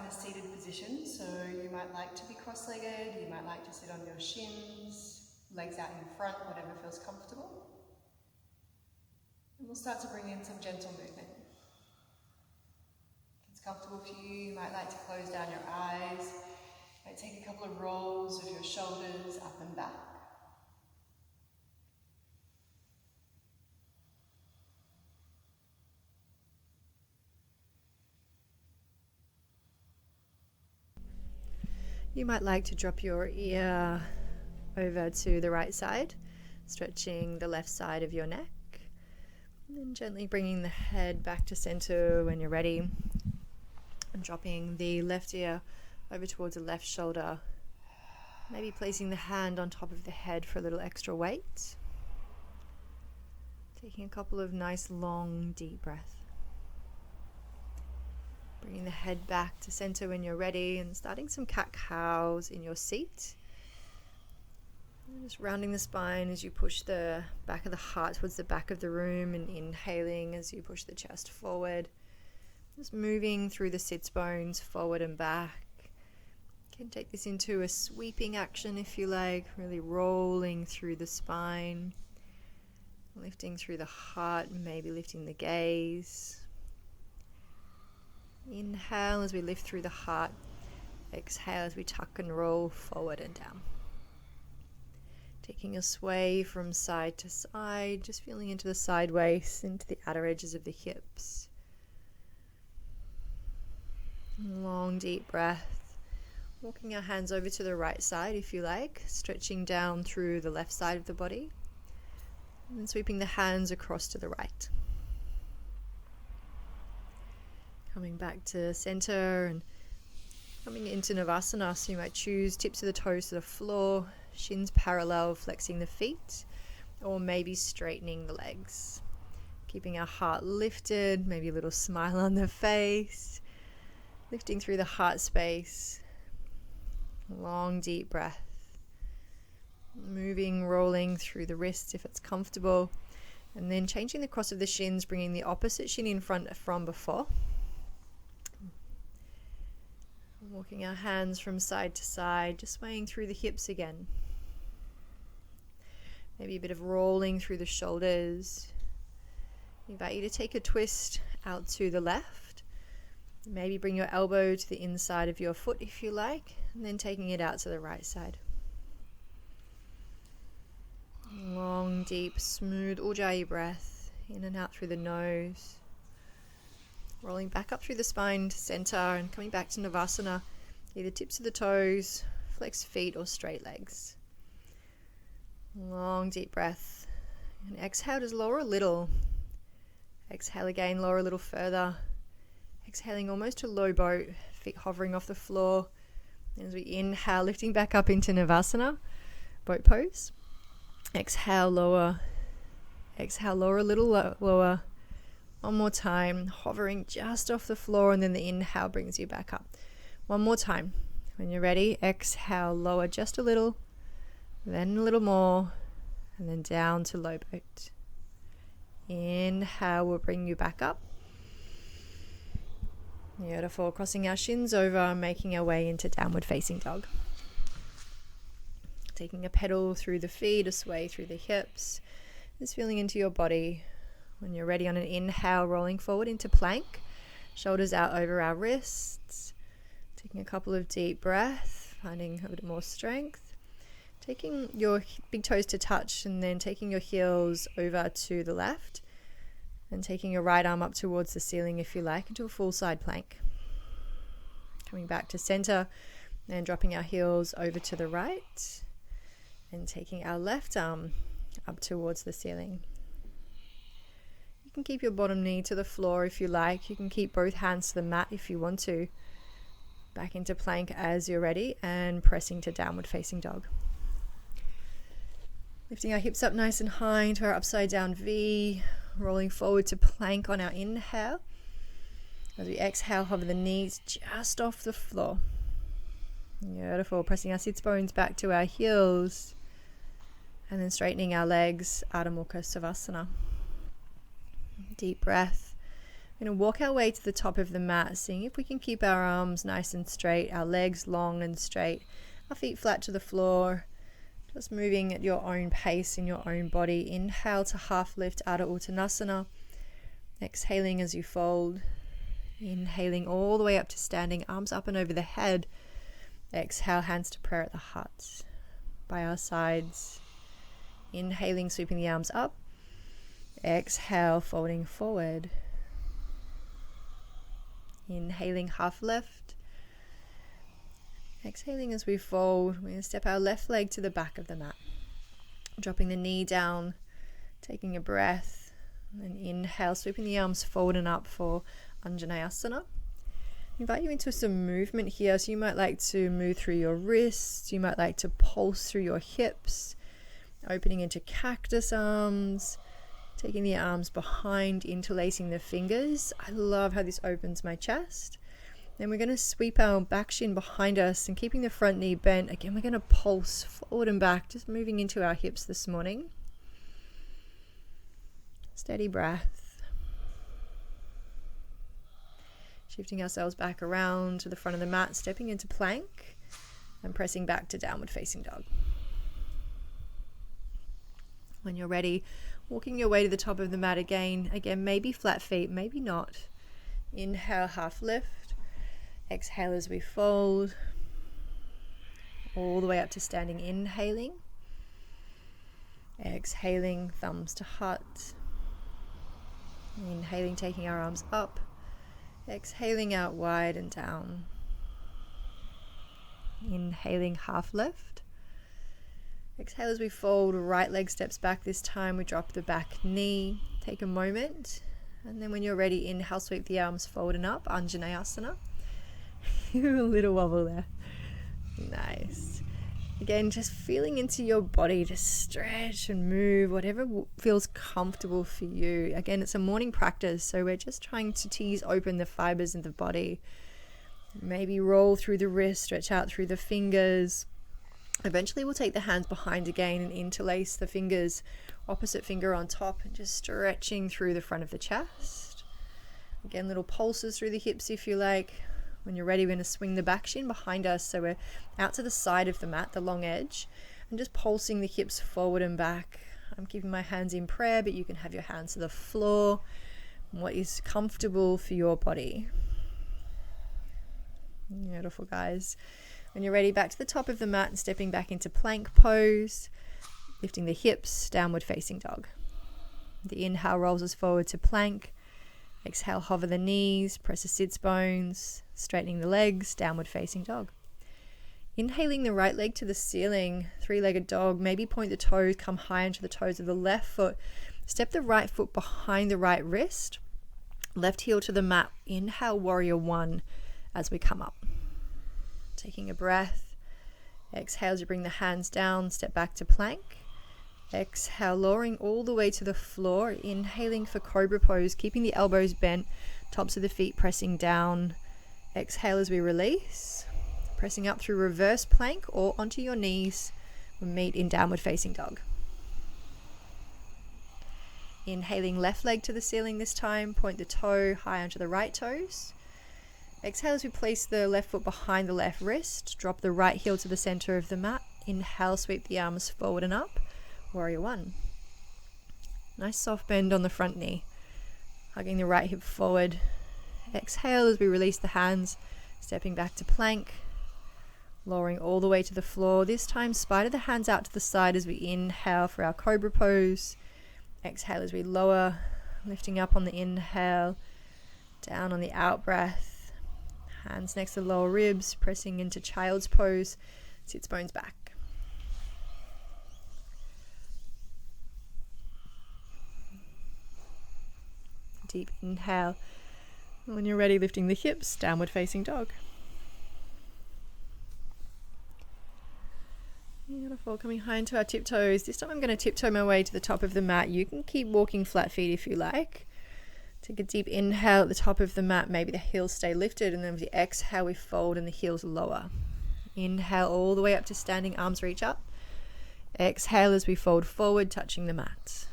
a seated position, so you might like to be cross-legged, you might like to sit on your shins, legs out in front, whatever feels comfortable. And we'll start to bring in some gentle movement. If it's comfortable for you, you might like to close down your eyes. You might take a couple of rolls of your shoulders up and back. You might like to drop your ear over to the right side, stretching the left side of your neck, and then gently bringing the head back to center when you're ready, and dropping the left ear over towards the left shoulder, maybe placing the hand on top of the head for a little extra weight. Taking a couple of nice long deep breaths. Bringing the head back to center when you're ready and starting some cat-cows in your seat. And just rounding the spine as you push the back of the heart towards the back of the room and inhaling as you push the chest forward. Just moving through the sits bones forward and back. You can take this into a sweeping action if you like, really rolling through the spine, lifting through the heart, maybe lifting the gaze. Inhale as we lift through the heart. Exhale as we tuck and roll forward and down. Taking a sway from side to side, just feeling into the side waist, into the outer edges of the hips. Long deep breath. Walking our hands over to the right side if you like, stretching down through the left side of the body. And then sweeping the hands across to the right. Coming back to center and coming into Navasana, so you might choose tips of the toes to the floor, shins parallel, flexing the feet, or maybe straightening the legs. Keeping our heart lifted, maybe a little smile on the face, lifting through the heart space. Long deep breath. Moving, rolling through the wrists if it's comfortable, and then changing the cross of the shins, bringing the opposite shin in front from before. Walking our hands from side to side, just swaying through the hips again. Maybe a bit of rolling through the shoulders. I invite you to take a twist out to the left. Maybe bring your elbow to the inside of your foot if you like, and then taking it out to the right side. Long, deep, smooth Ujjayi breath, in and out through the nose. Rolling back up through the spine to center and coming back to Navasana. Either tips of the toes, flex feet, or straight legs. Long deep breath. And exhale, just lower a little. Exhale again, lower a little further. Exhaling almost to low boat, feet hovering off the floor. And as we inhale, lifting back up into Navasana, boat pose. Exhale, lower. Exhale, lower a little lower. One more time, hovering just off the floor, and then the inhale brings you back up. One more time. When you're ready, exhale, lower just a little, then a little more, and then down to low boat. Inhale will bring you back up. Beautiful. Crossing our shins over, making our way into downward facing dog. Taking a pedal through the feet, a sway through the hips. Just feeling into your body. When you're ready, on an inhale, rolling forward into plank. Shoulders out over our wrists. Taking a couple of deep breaths, finding a bit more strength. Taking your big toes to touch, and then taking your heels over to the left. And taking your right arm up towards the ceiling if you like, into a full side plank. Coming back to center, and dropping our heels over to the right. And taking our left arm up towards the ceiling. You can keep your bottom knee to the floor if you like. You can keep both hands to the mat if you want to. Back into plank as you're ready, and pressing to downward facing dog. Lifting our hips up nice and high into our upside down V. Rolling forward to plank on our inhale. As we exhale, hover the knees just off the floor. Beautiful. Pressing our sits bones back to our heels. And then straightening our legs, Adho Mukha Savasana. Deep breath. We're going to walk our way to the top of the mat, seeing if we can keep our arms nice and straight, our legs long and straight, our feet flat to the floor, just moving at your own pace in your own body. Inhale to half lift, Adho Uttanasana. Exhaling as you fold. Inhaling all the way up to standing, arms up and over the head. Exhale, hands to prayer at the heart. By our sides. Inhaling, sweeping the arms up. Exhale, folding forward. Inhaling, half lift. Exhaling as we fold. We're going to step our left leg to the back of the mat. Dropping the knee down, taking a breath. And inhale, sweeping the arms forward and up for Anjaneyasana. Invite you into some movement here. So you might like to move through your wrists. You might like to pulse through your hips. Opening into cactus arms. Taking the arms behind, interlacing the fingers. I love how this opens my chest. Then we're going to sweep our back shin behind us and keeping the front knee bent. Again, we're going to pulse forward and back, just moving into our hips this morning. Steady breath. Shifting ourselves back around to the front of the mat, stepping into plank and pressing back to downward facing dog. When you're ready, walking your way to the top of the mat again. Again, maybe flat feet, maybe not. Inhale, half lift. Exhale as we fold. All the way up to standing, inhaling. Exhaling, thumbs to heart. Inhaling, taking our arms up. Exhaling out wide and down. Inhaling, half lift. Exhale as we fold, right leg steps back this time. We drop the back knee. Take a moment. And then when you're ready, inhale, sweep the arms forward and up. Anjaneyasana. A little wobble there. Nice. Again, just feeling into your body to stretch and move, whatever feels comfortable for you. Again, it's a morning practice, so we're just trying to tease open the fibers in the body. Maybe roll through the wrist, stretch out through the fingers. Eventually, we'll take the hands behind again and interlace the fingers, opposite finger on top, and just stretching through the front of the chest. Again, little pulses through the hips if you like. When you're ready, we're going to swing the back shin behind us, so we're out to the side of the mat, the long edge, and just pulsing the hips forward and back. I'm keeping my hands in prayer, but you can have your hands to the floor, what is comfortable for your body. Beautiful, guys. When you're ready, back to the top of the mat and stepping back into plank pose, lifting the hips, downward facing dog. The inhale rolls us forward to plank. Exhale, hover the knees, press the sits bones, straightening the legs, downward facing dog. Inhaling the right leg to the ceiling, three-legged dog. Maybe point the toes, come high into the toes of the left foot. Step the right foot behind the right wrist. Left heel to the mat. Inhale, warrior one as we come up. Taking a breath. Exhale as you bring the hands down, step back to plank. Exhale, lowering all the way to the floor. Inhaling for cobra pose, keeping the elbows bent, tops of the feet pressing down. Exhale as we release. Pressing up through reverse plank or onto your knees. We'll meet in downward facing dog. Inhaling left leg to the ceiling this time. Point the toe high onto the right toes. Exhale as we place the left foot behind the left wrist. Drop the right heel to the center of the mat. Inhale, sweep the arms forward and up. Warrior one. Nice soft bend on the front knee. Hugging the right hip forward. Exhale as we release the hands. Stepping back to plank. Lowering all the way to the floor. This time, spider the hands out to the side as we inhale for our cobra pose. Exhale as we lower. Lifting up on the inhale. Down on the out breath. Hands next to the lower ribs. Pressing into child's pose. Sits bones back. Deep inhale. When you're ready, lifting the hips, downward facing dog. Beautiful. Coming high into our tiptoes. This time I'm going to tiptoe my way to the top of the mat. You can keep walking flat feet if you like. Take a deep inhale at the top of the mat. Maybe the heels stay lifted, and then with the exhale we fold and the heels lower. Inhale all the way up to standing, arms reach up. Exhale as we fold forward, touching the mat.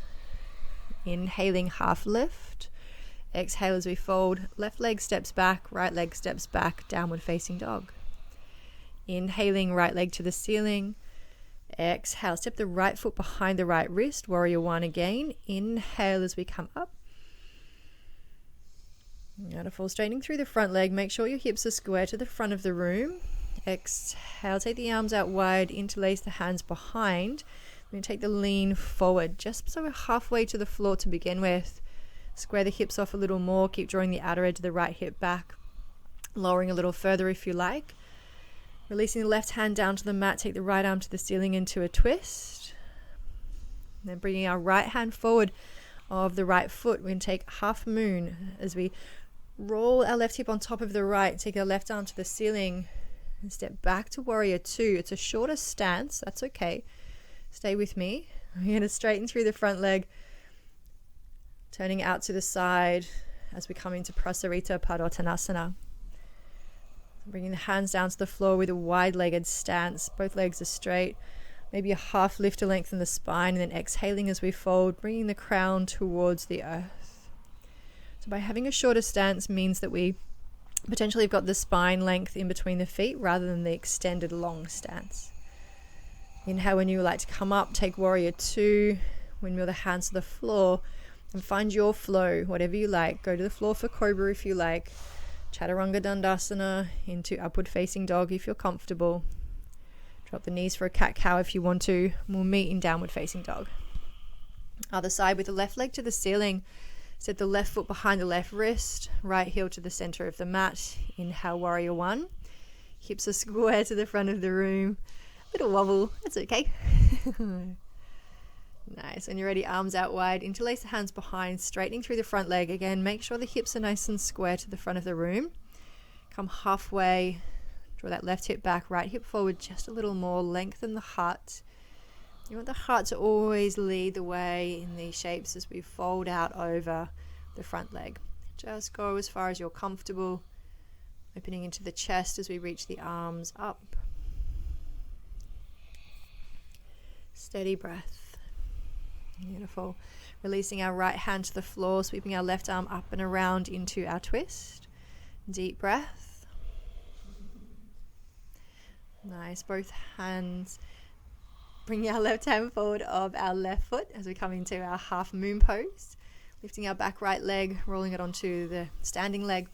Inhaling, half lift. Exhale as we fold. Left leg steps back, right leg steps back, downward facing dog. Inhaling, right leg to the ceiling. Exhale, step the right foot behind the right wrist, warrior one again. Inhale as we come up. Beautiful. Straightening through the front leg. Make sure your hips are square to the front of the room. Exhale, take the arms out wide, interlace the hands behind. We're going to take the lean forward, just so we're halfway to the floor to begin with. Square the hips off a little more. Keep drawing the outer edge of the right hip back. Lowering a little further if you like. Releasing the left hand down to the mat, take the right arm to the ceiling into a twist. And then bringing our right hand forward of the right foot. We're going to take half moon as we roll our left hip on top of the right, take our left arm to the ceiling and step back to warrior two. It's a shorter stance, that's okay. Stay with me. We're going to straighten through the front leg, turning out to the side as we come into Prasarita Padottanasana. Bringing the hands down to the floor with a wide-legged stance. Both legs are straight. Maybe a half lift to lengthen the spine, and then exhaling as we fold, bringing the crown towards the earth. So by having a shorter stance means that we potentially have got the spine length in between the feet rather than the extended long stance. Inhale when you like to come up, take warrior two, windmill the hands to the floor, and find your flow, whatever you like. Go to the floor for cobra if you like. Chaturanga Dandasana into upward facing dog if you're comfortable. Drop the knees for a cat-cow if you want to. We'll meet in downward facing dog. Other side with the left leg to the ceiling. Set the left foot behind the left wrist. Right heel to the center of the mat. Inhale, warrior one. Hips are square to the front of the room. Little wobble, that's okay. Nice. When you're ready, arms out wide. Interlace the hands behind, straightening through the front leg. Again, make sure the hips are nice and square to the front of the room. Come halfway. Draw that left hip back, right hip forward just a little more. Lengthen the heart. You want the heart to always lead the way in these shapes as we fold out over the front leg. Just go as far as you're comfortable. Opening into the chest as we reach the arms up. Steady breath. Beautiful. Releasing our right hand to the floor, sweeping our left arm up and around into our twist. Deep breath. Nice. Both hands. Bringing our left hand forward of our left foot as we come into our half moon pose. Lifting our back right leg, rolling it onto the standing leg.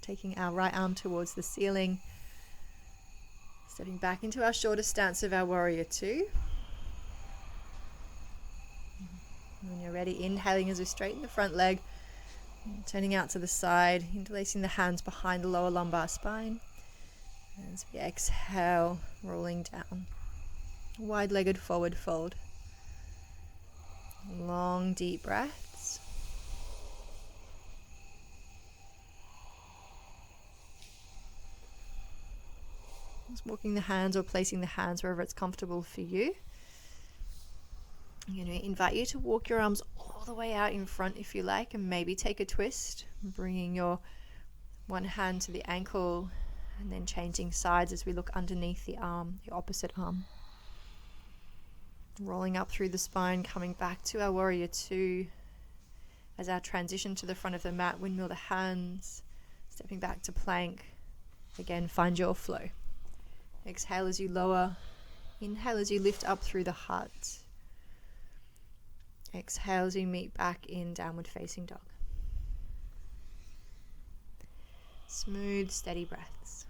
Taking our right arm towards the ceiling. Stepping back into our shorter stance of our warrior two. When you're ready, inhaling as we straighten the front leg, turning out to the side, interlacing the hands behind the lower lumbar spine. And as we exhale, rolling down. Wide-legged forward fold. Long, deep breaths. Just walking the hands or placing the hands wherever it's comfortable for you. I'm going to invite you to walk your arms all the way out in front if you like, and maybe take a twist, bringing your one hand to the ankle and then changing sides as we look underneath the arm, the opposite arm. Rolling up through the spine, coming back to our warrior two. As our transition to the front of the mat, windmill the hands, stepping back to plank. Again, find your flow. Exhale as you lower. Inhale as you lift up through the heart. Exhale as we meet back in downward facing dog. Smooth, steady breaths.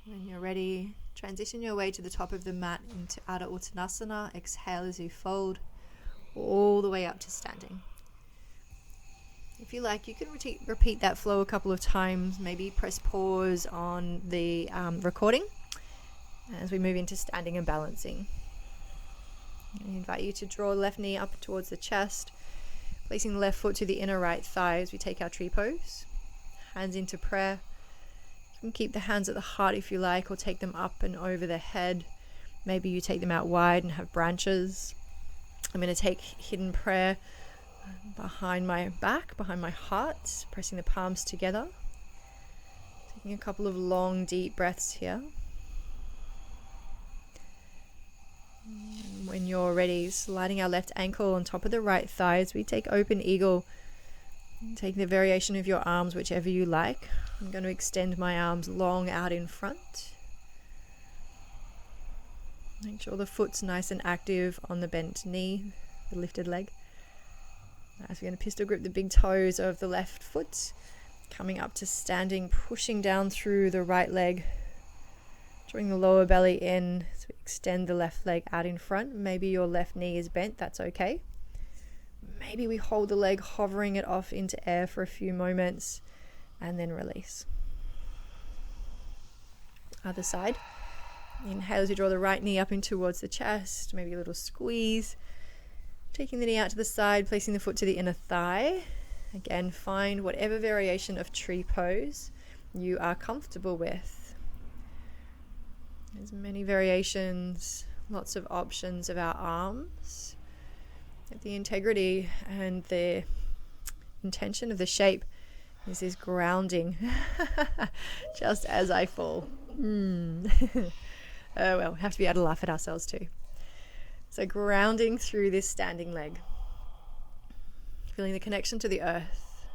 When you're ready, transition your way to the top of the mat into Adho Uttanasana. Exhale as you fold all the way up to standing. If you like, you can repeat that flow a couple of times. Maybe press pause on the recording as we move into standing and balancing. I invite you to draw the left knee up towards the chest, placing the left foot to the inner right thigh as we take our tree pose. Hands into prayer. You can keep the hands at the heart if you like, or take them up and over the head. Maybe you take them out wide and have branches. I'm going to take hidden prayer behind my back, behind my heart, pressing the palms together. Taking a couple of long, deep breaths here. When you're ready, sliding our left ankle on top of the right thigh as we take open eagle. Take the variation of your arms, whichever you like. I'm going to extend my arms long out in front. Make sure the foot's nice and active on the bent knee, the lifted leg. Nice, we're going to pistol grip the big toes of the left foot. Coming up to standing, pushing down through the right leg. Drawing the lower belly in. So we extend the left leg out in front. Maybe your left knee is bent, that's okay. Maybe we hold the leg, hovering it off into air for a few moments and then release. Other side. Inhale as you draw the right knee up in towards the chest, maybe a little squeeze. Taking the knee out to the side, placing the foot to the inner thigh. Again, find whatever variation of tree pose you are comfortable with. There's many variations, lots of options of our arms. The integrity and the intention of the shape is this grounding just as I fall. Oh well, we have to be able to laugh at ourselves too. So grounding through this standing leg. Feeling the connection to the earth,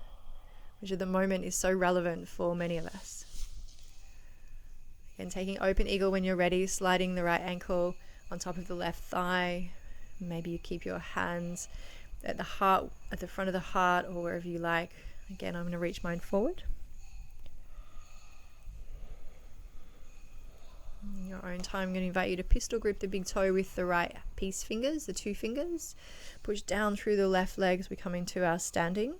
which at the moment is so relevant for many of us. Again, taking open eagle when you're ready, sliding the right ankle on top of the left thigh. Maybe you keep your hands at the heart, at the front of the heart, or wherever you like. Again, I'm going to reach mine forward. In your own time, I'm going to invite you to pistol grip the big toe with the right peace fingers, the two fingers. Push down through the left leg as we come into our standing.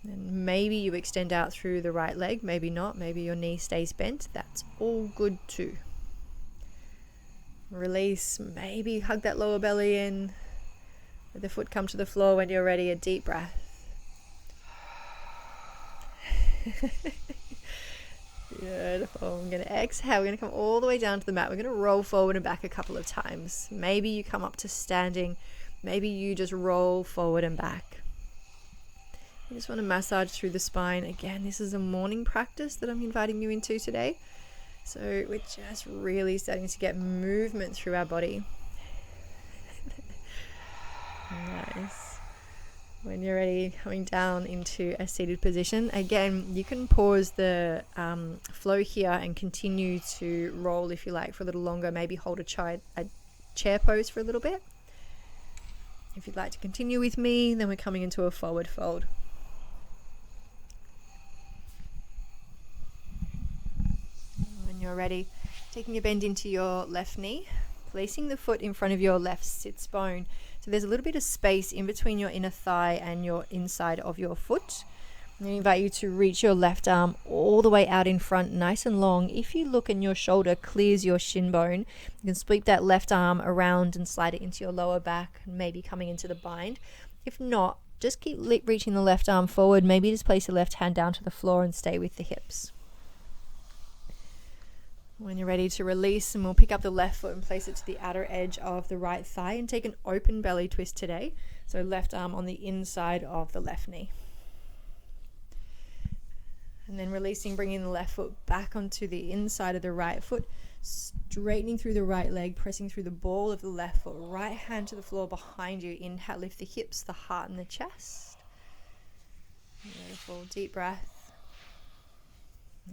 And maybe you extend out through the right leg, maybe not. Maybe your knee stays bent. That's all good too. Release, maybe hug that lower belly in. Let the foot come to the floor when you're ready. A deep breath. Beautiful. I'm going to exhale. We're going to come all the way down to the mat. We're going to roll forward and back a couple of times. Maybe you come up to standing. Maybe you just roll forward and back. You just want to massage through the spine. Again, this is a morning practice that I'm inviting you into today. So we're just really starting to get movement through our body. Nice. When you're ready, coming down into a seated position. Again, you can pause the flow here and continue to roll if you like for a little longer. Maybe hold a chair pose for a little bit. If you'd like to continue with me, then we're coming into a forward fold. You're ready, taking a bend into your left knee, placing the foot in front of your left sits bone. So there's a little bit of space in between your inner thigh and your inside of your foot. I'm going to invite you to reach your left arm all the way out in front, nice and long. If you look and your shoulder clears your shin bone, you can sweep that left arm around and slide it into your lower back, maybe coming into the bind. If not, just keep reaching the left arm forward. Maybe just place the left hand down to the floor and stay with the hips. When you're ready to release, and we'll pick up the left foot and place it to the outer edge of the right thigh and take an open belly twist today. So left arm on the inside of the left knee. And then releasing, bringing the left foot back onto the inside of the right foot, straightening through the right leg, pressing through the ball of the left foot, right hand to the floor behind you. Inhale, lift the hips, the heart and the chest. Beautiful, deep breath.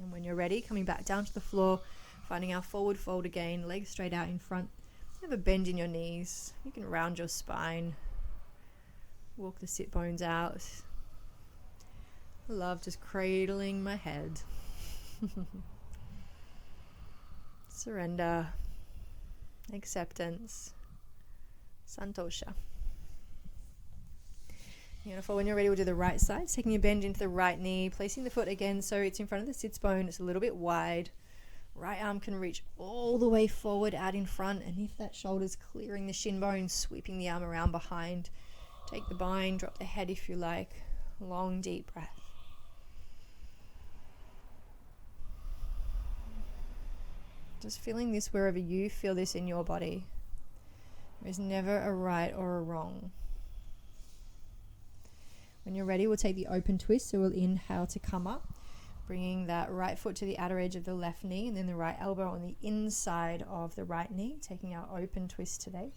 And when you're ready, coming back down to the floor, finding our forward fold again, legs straight out in front. Have a bend in your knees. You can round your spine. Walk the sit bones out. I love just cradling my head. Surrender. Acceptance. Santosha. Beautiful. When you're ready, we'll do the right side. Taking a bend into the right knee, placing the foot again so it's in front of the sits bone. It's a little bit wide. Right arm can reach all the way forward out in front, and if that shoulder's clearing the shin bone, sweeping the arm around behind. Take the bind, drop the head if you like. Long, deep breath. Just feeling this wherever you feel this in your body. There's never a right or a wrong. When you're ready, we'll take the open twist. So we'll inhale to come up, bringing that right foot to the outer edge of the left knee, and then the right elbow on the inside of the right knee, taking our open twist today.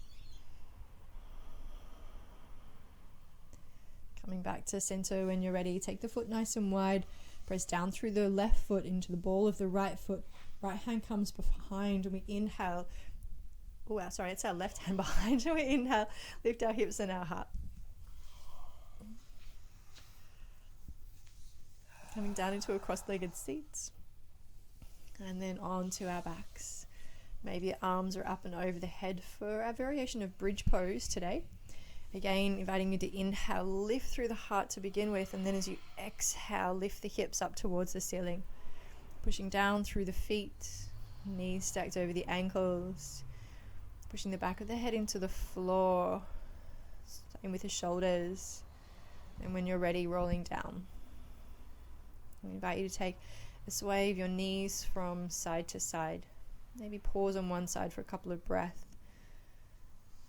back to center when you're ready. Take the foot nice and wide. Press down through the left foot into the ball of the right foot. Right hand comes behind and we inhale. Oh, sorry, it's our left hand behind. And we inhale, lift our hips and our heart. Coming down into a cross-legged seat. And then on to our backs. Maybe your arms are up and over the head for our variation of bridge pose today. Again, inviting you to inhale, lift through the heart to begin with, and then as you exhale, lift the hips up towards the ceiling. Pushing down through the feet, knees stacked over the ankles, pushing the back of the head into the floor, starting with the shoulders, and when you're ready, rolling down. I invite you to take a sway of your knees from side to side. Maybe pause on one side for a couple of breaths.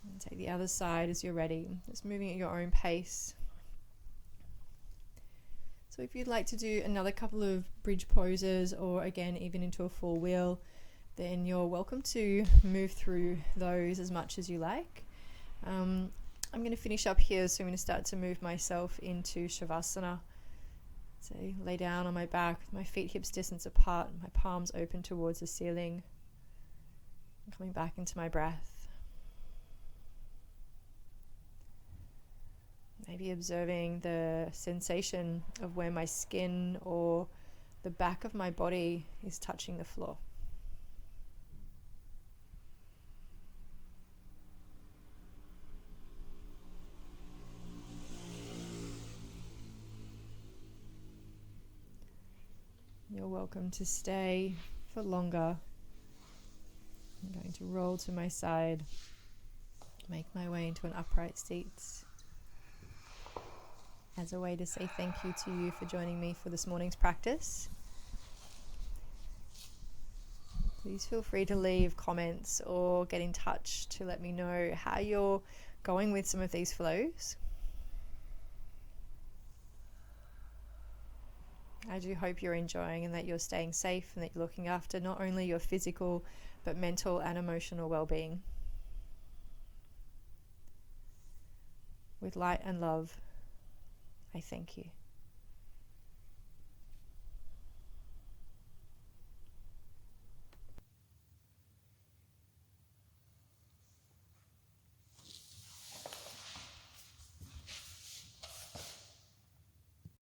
And take the other side as you're ready. Just moving at your own pace. So if you'd like to do another couple of bridge poses or again even into a full wheel, then you're welcome to move through those as much as you like. I'm going to finish up here, so I'm going to start to move myself into Shavasana. So lay down on my back with my feet hips distance apart, my palms open towards the ceiling. Coming back into my breath. Maybe observing the sensation of where my skin or the back of my body is touching the floor. You're welcome to stay for longer. I'm going to roll to my side, make my way into an upright seat as a way to say thank you to you for joining me for this morning's practice. Please feel free to leave comments or get in touch to let me know how you're going with some of these flows. I do hope you're enjoying and that you're staying safe and that you're looking after not only your physical but mental and emotional well-being. With light and love, I thank you.